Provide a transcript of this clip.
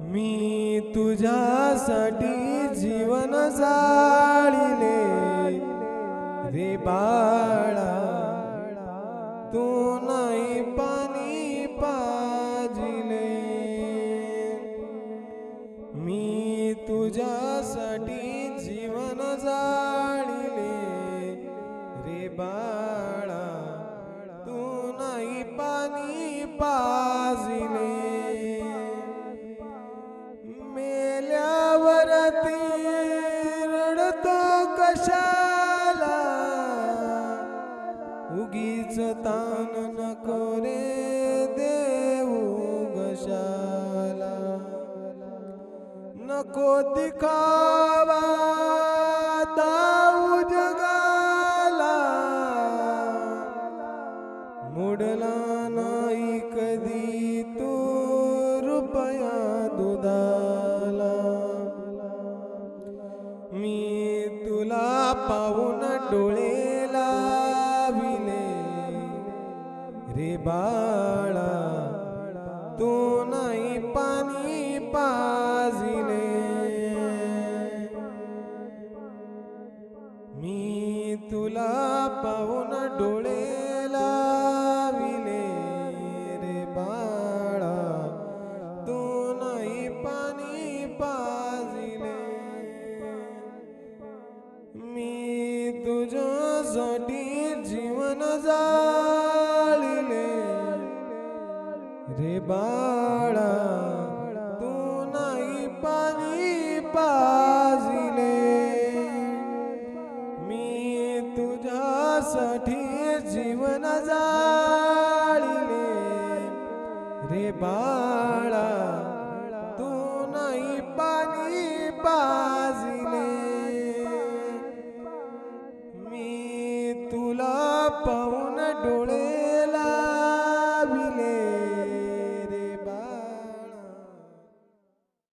मी तुझ्यासाठी जीवन जाळिले रे बाळा, तू नाही पाणी पाजिले। मी तुझ्यासाठी जीवन जाळिले रे बाळा, तू नाही पाणी पाजिले। मेल्यावरती रडतो कशाला, उगीच ताण नको रे देऊ कशाला। नको दिखावा दाऊ जगाला, मुडला नाही कधी तू रुपया दुधाला। मी तुला पाहून डोळे लाविले रे बाळा, तू नाही पाणी पाजिले। मी तुला पाहून डोळे लाविले रे बाळा, तू नाही पाणी पाजिले। मी तुझ्यासाठी जीवन जाळिले रे बाळा, तू नाही पाणी पाजिले। मी तुझ्यासाठी जीवन जाळिले रे बाळा,